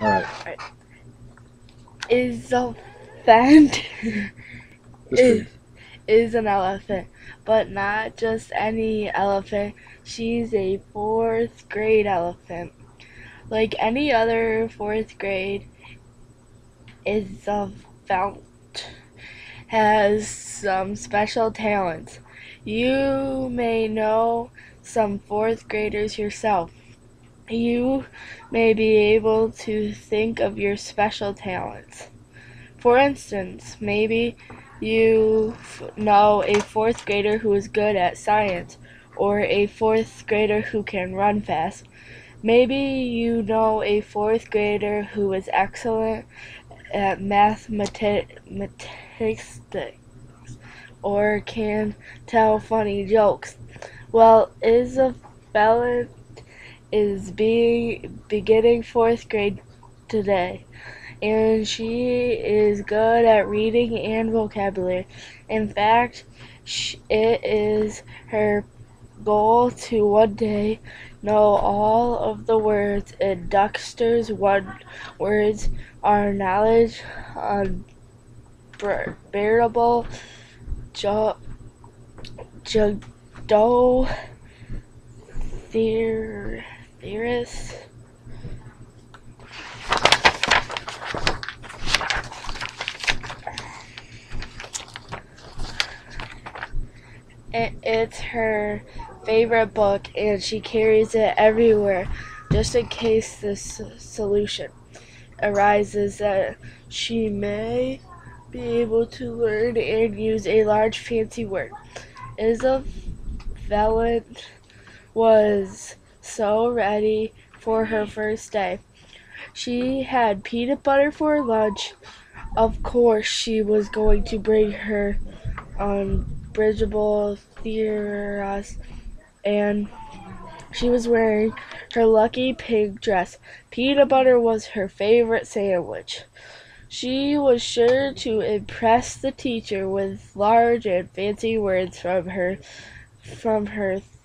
All right. Isabelefant is Mystery. is an elephant, but not just any elephant. She's a fourth grade elephant. Like any other fourth grade, Isabelefant has some special talents. You may know some fourth graders yourself. You may be able to think of your special talents. For instance, maybe you know a fourth grader who is good at science, or a fourth grader who can run fast. Maybe you know a fourth grader who is excellent at mathematics or can tell funny jokes. Well, Isabella is beginning fourth grade today, and she is good at reading and vocabulary. In fact, it is her goal to one day know all of the words in Dexter's one words. Our knowledge on bearable jo- judo theorists. It's her favorite book, and she carries it everywhere just in case the solution arises that she may be able to learn and use a large fancy word. Isabella was so ready for her first day. She had peanut butter for lunch. Of course, she was going to bring her unbridgeable theories, and she was wearing her lucky pink dress. Peanut butter was her favorite sandwich. She was sure to impress the teacher with large and fancy words from her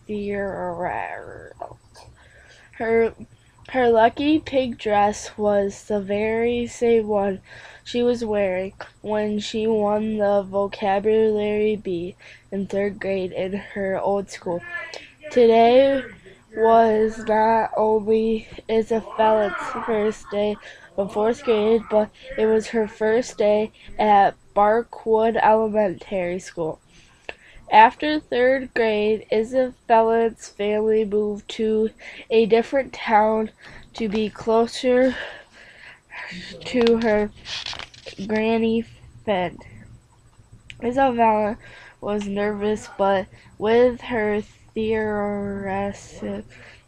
theory. Her her lucky pink dress was the very same one she was wearing when she won the vocabulary bee in third grade in her old school. Today was not only Isabella's first day of fourth grade, but it was her first day at Barkwood Elementary School. After third grade, Isabella's family moved to a different town to be closer to her granny friend. Isabella was nervous, but with her theoretic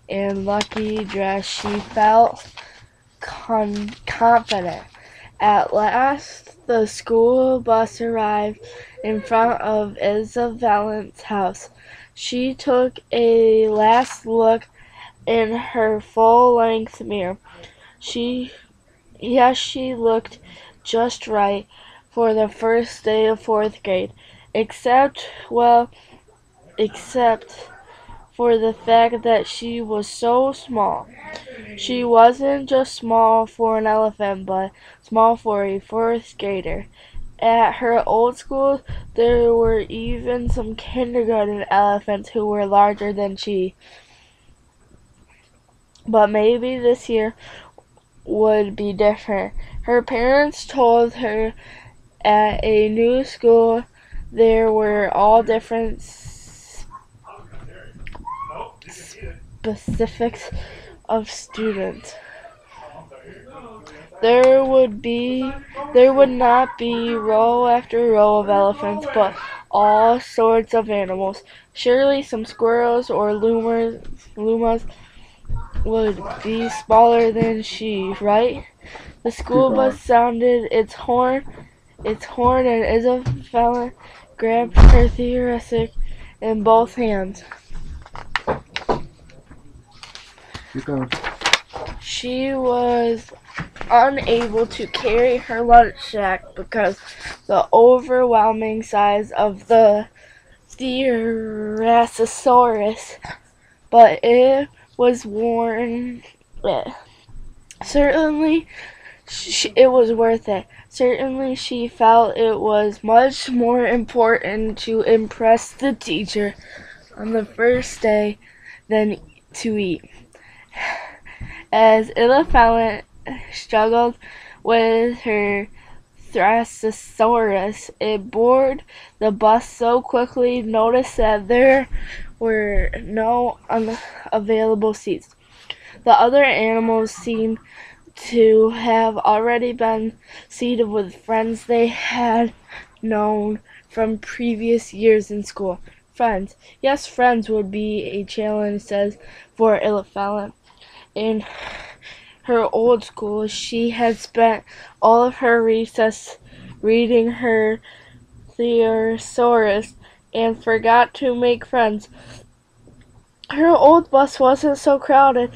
and lucky dress, she felt confident. At last, the school bus arrived in front of Isabella's house. She took a last look in her full-length mirror. She, yes, she looked just right for the first day of fourth grade, except, well, except for the fact that she was so small. She wasn't just small for an elephant, but small for a fourth grader. At her old school, there were even some kindergarten elephants who were larger than she. But maybe this year would be different. Her parents told her at a new school there were all different specifics of students. There would be there would not be row after row of elephants, but all sorts of animals. Surely some squirrels or lumas would be smaller than she, right? The Keep school bus going. sounded its horn, and Isabella grabbed her theoretic in both hands. Keep going. She was unable to carry her lunch sack because the overwhelming size of the Therosaurus, but it was worn. Certainly, it was worth it. Certainly, she felt it was much more important to impress the teacher on the first day than to eat. As Eliphalet struggled with her Thrassosaurus, it boarded the bus so quickly, noticed that there were no unavailable seats. The other animals seemed to have already been seated with friends they had known from previous years in school. Friends. Yes, friends would be a challenge, says for Eliphalet. In her old school, she had spent all of her recess reading her thesaurus and forgot to make friends. Her old bus wasn't so crowded,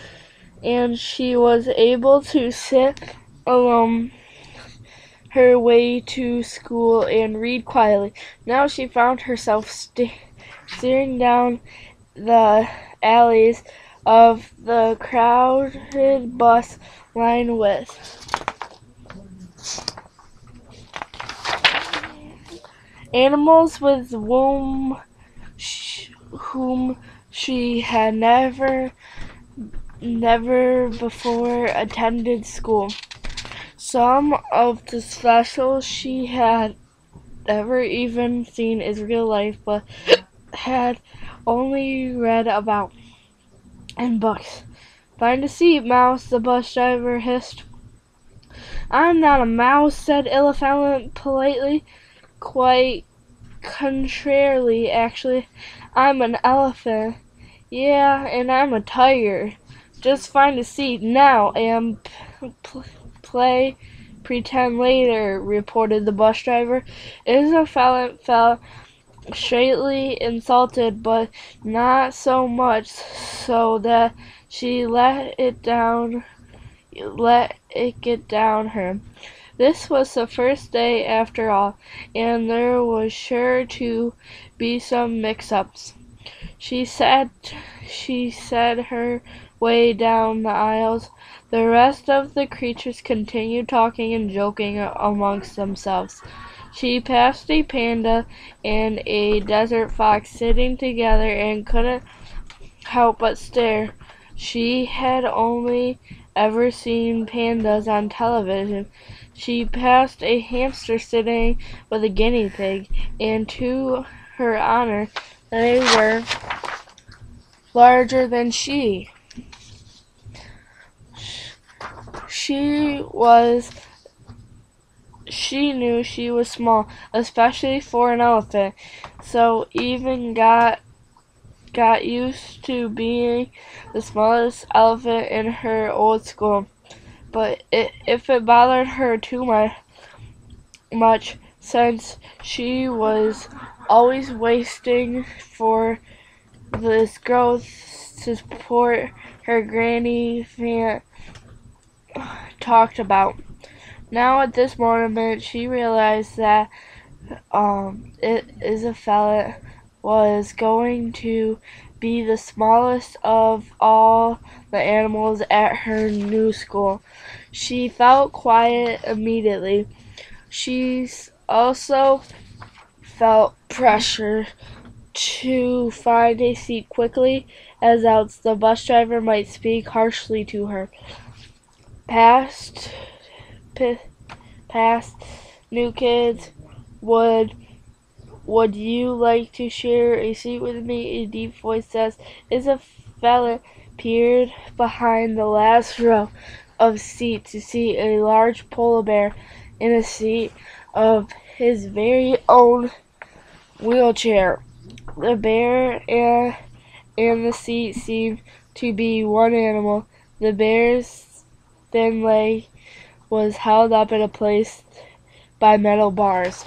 and she was able to sit alone her way to school and read quietly. Now she found herself staring down the alleys of the crowded bus line with animals with whom she had never before attended school. Some of the specials she had never even seen in real life, but had only read about in books. Find a seat, Mouse, the bus driver hissed. I'm not a mouse, said Eliphalet politely. Quite contrarily, actually. I'm an elephant. Yeah, and I'm a tiger. Just find a seat now and play pretend later, reported the bus driver. Eliphalet felt straightly insulted, but not so much so that she let it get down her. This was the first day after all, and there was sure to be some mix-ups. She said her way down the aisles. The rest of the creatures continued talking and joking amongst themselves. She passed a panda and a desert fox sitting together and couldn't help but stare. She had only ever seen pandas on television. She passed a hamster sitting with a guinea pig, and to her honor, they were larger than she. She knew she was small, especially for an elephant, so even got used to being the smallest elephant in her old school. But if it bothered her too much, since she was always waiting for this growth to support her granny Fant talked about. Now at this moment, she realized that Isabella was going to be the smallest of all the animals at her new school. She felt quiet immediately. She also felt pressure to find a seat quickly, as else the bus driver might speak harshly to her. Past new kids, would you like to share a seat with me? A deep voice says. Isabella peered behind the last row of seats to see a large polar bear in a seat of his very own wheelchair. The bear and the seat seemed to be one animal. The bear's thin leg was held up in place by metal bars.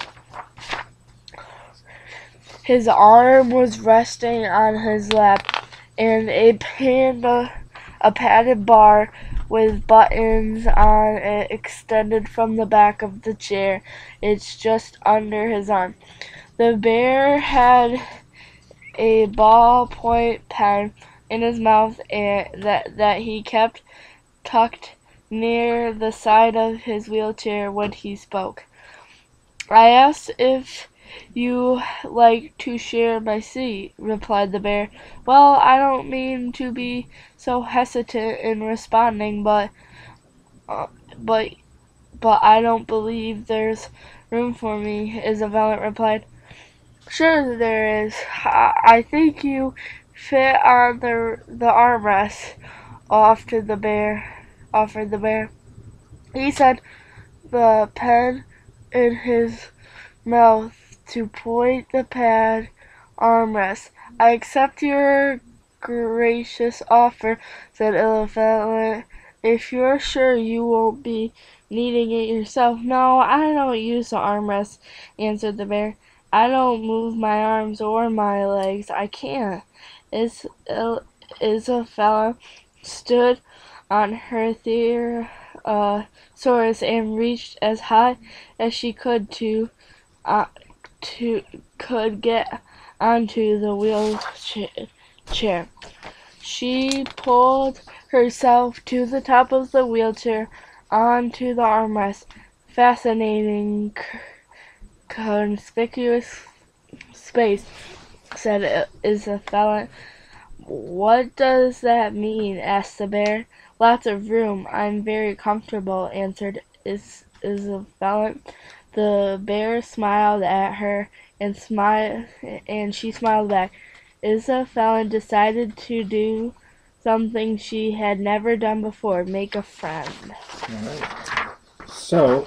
His arm was resting on his lap, and a padded bar with buttons on it extended from the back of the chair. It's just under his arm. The bear had a ballpoint pen in his mouth that he kept tucked near the side of his wheelchair when he spoke. "I asked if you like to share my seat," replied the bear. "Well, I don't mean to be so hesitant in responding, uh, but I don't believe there's room for me," Isabella replied. "Sure there is. I think you fit on the armrest," offered the bear. He said, the pen in his mouth to point the pad armrest. "I accept your gracious offer," said Elephant, "if you're sure you won't be needing it yourself." "No, I don't use the armrest," answered the bear. "I don't move my arms or my legs. I can't." Isabella stood on her thesaurus and reached as high as she uh, could get onto the wheelchair. She pulled herself to the top of the wheelchair onto the armrest. "Fascinating, conspicuous space," said Isabella. "What does that mean?" asked the bear. "Lots of room. I'm very comfortable," answered Isabella. The bear smiled at her and she smiled back. Isabella decided to do something she had never done before: make a friend. All right. So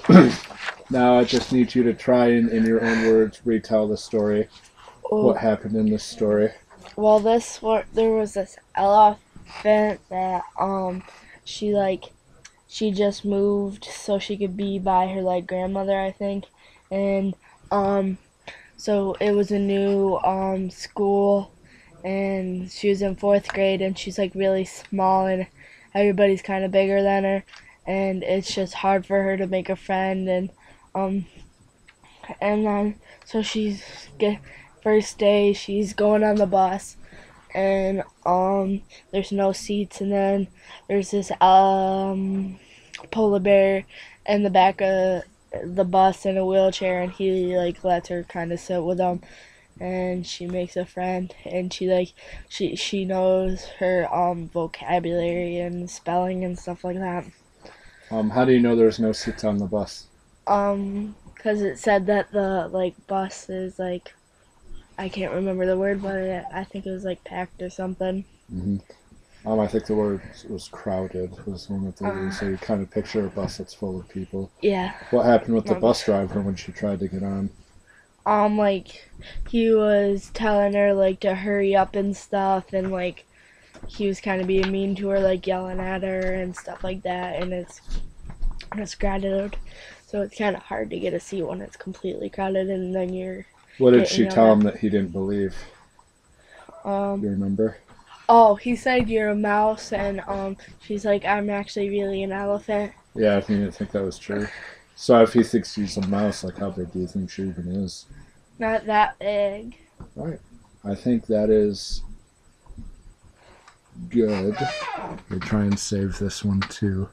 now I just need you to try and, in your own words, retell the story. What happened in this story? Well, there was this elephant that she just moved so she could be by her like grandmother, I think, and so it was a new school, and she was in 4th grade, and she's like really small, and everybody's kind of bigger than her, and it's just hard for her to make a friend, um and then so first day she's going on the bus, and there's no seats, and then there's this polar bear in the back of the bus in a wheelchair, and he like lets her kind of sit with him, and she makes a friend, and she knows her vocabulary and spelling and stuff like that. How do you know there's no seats on the bus? Because it said that the like bus is like, I can't remember the word, but I think it was like packed or something. Mm-hmm. I think the word was crowded was one that they used, so you kind of picture a bus that's full of people. Yeah. What happened with the bus driver when she tried to get on? Like he was telling her like to hurry up and stuff, and like he was kind of being mean to her, like yelling at her and stuff like that, and it's crowded, so it's kind of hard to get a seat when it's completely crowded, and then you're. What did she tell him that he didn't believe? You remember? Oh, he said you're a mouse, and she's like, "I'm actually really an elephant." Yeah, he didn't think that was true. So if he thinks she's a mouse, like how big do you think she even is? Not that big. Right. I think that is good. We'll try and save this one too.